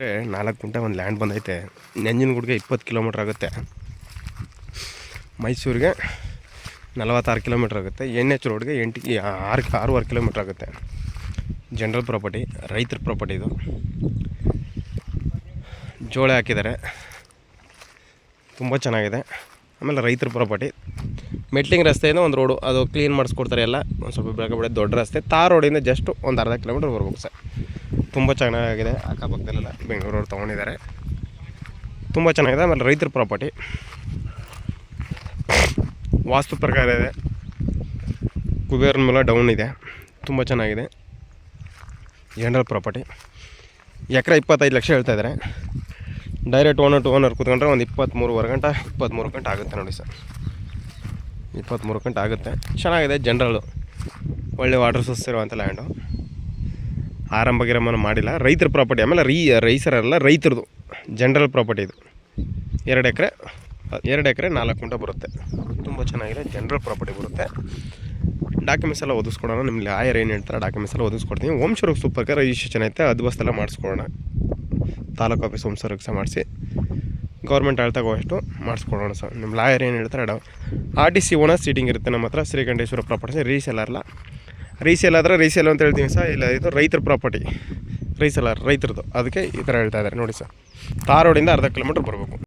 4 ಗುಂಟೆ ಒಂದು ಲ್ಯಾಂಡ್ ಬಂದೈತೆ. ನಂಜನಗೂಡಿಗೆ 20 ಕಿಲೋಮೀಟ್ರ್ ಆಗುತ್ತೆ, ಮೈಸೂರಿಗೆ 46 ಕಿಲೋಮೀಟ್ರ್ ಆಗುತ್ತೆ, NH ರೋಡ್ಗೆ 6.5 ಕಿಲೋಮೀಟ್ರ್ ಆಗುತ್ತೆ. ಜನರಲ್ ಪ್ರಾಪರ್ಟಿ, ರೈತರ ಪ್ರಾಪರ್ಟಿ ಇದು. ಜೋಳ ಹಾಕಿದ್ದಾರೆ, ತುಂಬ ಚೆನ್ನಾಗಿದೆ. ಆಮೇಲೆ ರೈತರ ಪ್ರಾಪರ್ಟಿ. ಮೆಟ್ಲಿಂಗ್ ರಸ್ತೆಯಿಂದ ಒಂದು ರೋಡು, ಅದು ಕ್ಲೀನ್ ಮಾಡಿಸ್ಕೊಡ್ತಾರೆ ಎಲ್ಲ. ಒಂದು ಸ್ವಲ್ಪ ಬೆಳಗ್ಗೆ ದೊಡ್ಡ ರಸ್ತೆ, ತಾರ್ ರೋಡಿಂದ ಜಸ್ಟ್ ಒಂದು ಅರ್ಧ ಕಿಲೋಮೀಟ್ರ್ ಬರ್ಬೇಕು ಸರ್. ತುಂಬ ಚೆನ್ನಾಗಿದೆ. ಅಕ್ಕಪಕ್ಕದಲ್ಲೆಲ್ಲ ಬೆಂಗಳೂರವ್ರು ತೊಗೊಂಡಿದ್ದಾರೆ, ತುಂಬ ಚೆನ್ನಾಗಿದೆ. ಆಮೇಲೆ ರೈತರ ಪ್ರಾಪರ್ಟಿ ವಾಸ್ತು ಪ್ರಕಾರ ಇದೆ, ಕುಬೇರನ ಮೂಲ ಡೌನ್ ಇದೆ, ತುಂಬ ಚೆನ್ನಾಗಿದೆ. ಜನರಲ್ ಪ್ರಾಪರ್ಟಿ ಎಕರೆ 25 ಲಕ್ಷ ಹೇಳ್ತಾಯಿದ್ದಾರೆ. ಡೈರೆಕ್ಟ್ ಓನರ್ ಟು ಓನರ್ ಕೂತ್ಕೊಂಡ್ರೆ ಒಂದು 23 ಗಂಟೆ ಆಗುತ್ತೆ ನೋಡಿ ಸರ್. 23 ಗಂಟೆ ಆಗುತ್ತೆ. ಚೆನ್ನಾಗಿದೆ. ಜನರಲ್ಲು ಒಳ್ಳೆ ವಾಟರ್ ಸೋರ್ಸ್ ಇರುವಂಥ ಲ್ಯಾಂಡು. ಆರಂಭ ಮಾಡಿಲ್ಲ. ರೈತರ ಪ್ರಾಪರ್ಟಿ. ಆಮೇಲೆ ರೈಸರಲ್ಲ, ರೈತರದು ಜನರಲ್ ಪ್ರಾಪರ್ಟಿ ಇದು. 2 ಎಕರೆ 4 ಗುಂಟೆ ಬರುತ್ತೆ. ತುಂಬ ಚೆನ್ನಾಗಿದೆ. ಜನರಲ್ ಪ್ರಾಪರ್ಟಿ ಬರುತ್ತೆ. ಡಾಕ್ಯುಮೆಂಟ್ಸ್ ಎಲ್ಲ ಒದಗಿಸ್ಕೊಡೋಣ. ನಿಮ್ಮ ಲಾಯರ್ ಏನು ಹೇಳ್ತಾರೆ ಡಾಕ್ಯುಮೆಂಟ್ಸ್ ಎಲ್ಲ ಒದಗಿಸ್ಕೊಡ್ತೀನಿ. ವಂಶವೃಕ್ಷ ಸೂಪರ್ಗೆ ರಿಜಿಸ್ಟ್ರೇಷನ್ ಐತೆ, ಅದ್ಬಸ್ತೆಲ್ಲ ಮಾಡಿಸ್ಕೊಡೋಣ. ತಾಲೂಕು ಆಫೀಸ್ ವಂಶವೃಕ್ಷ ಮಾಡಿಸಿ ಗೌರ್ಮೆಂಟ್ ಅಷ್ಟು ಮಾಡಿಸ್ಕೊಡೋಣ ಸರ್. ನಿಮ್ಮ ಲಾಯರ್ ಏನು ಹೇಳ್ತಾರೆ RTC ಓನರ್ ಸೀಟಿಂಗ್ ಇರುತ್ತೆ ನಮ್ಮ ಹತ್ರ. ಶ್ರೀಕಂಠೇಶ್ವರ ಪ್ರಾಪರ್ಟಿ ರೀಸೆಲ್ಲರ್ಲ್ಲ. ರೀಸೇಲ್ ಆದರೆ ರೀಸೇಲ್ ಅಂತ ಹೇಳ್ತೀವಿ ಸರ್. ಇಲ್ಲ, ಇದು ರೈತರ ಪ್ರಾಪರ್ಟಿ, ರೈತರದ್ದು. ಅದಕ್ಕೆ ಈ ಥರ ಹೇಳ್ತಾ ಇದ್ದಾರೆ ನೋಡಿ ಸರ್. ತಾರ್ ರೋಡಿಂದ ಅರ್ಧ ಕಿಲೋಮೀಟ್ರ್ ಬರಬೇಕು.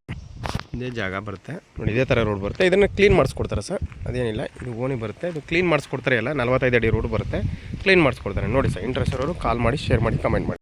ಇದೇ ಜಾಗ ಬರುತ್ತೆ ನೋಡಿ, ಇದೇ ಥರ ರೋಡ್ ಬರುತ್ತೆ. ಇದನ್ನು ಕ್ಲೀನ್ ಮಾಡಿಸ್ಕೊಡ್ತಾರೆ ಸರ್. ಅದೇನಿಲ್ಲ, ಇದು ಓಣಿ ಬರುತ್ತೆ, ಇದು ಕ್ಲೀನ್ ಮಾಡಿಸ್ಕೊಡ್ತಾರೆ. ಎಲ್ಲ 45 ಅಡಿ ರೋಡ್ ಬರುತ್ತೆ, ಕ್ಲೀನ್ ಮಾಡಿಸ್ಕೊಡ್ತಾರೆ ನೋಡಿ ಸರ್. ಇಂಟ್ರೆಸ್ಟ್ ಇರೋರು ಕಾಲ್ ಮಾಡಿ, ಶೇರ್ ಮಾಡಿ, ಕಮೆಂಟ್ ಮಾಡಿ.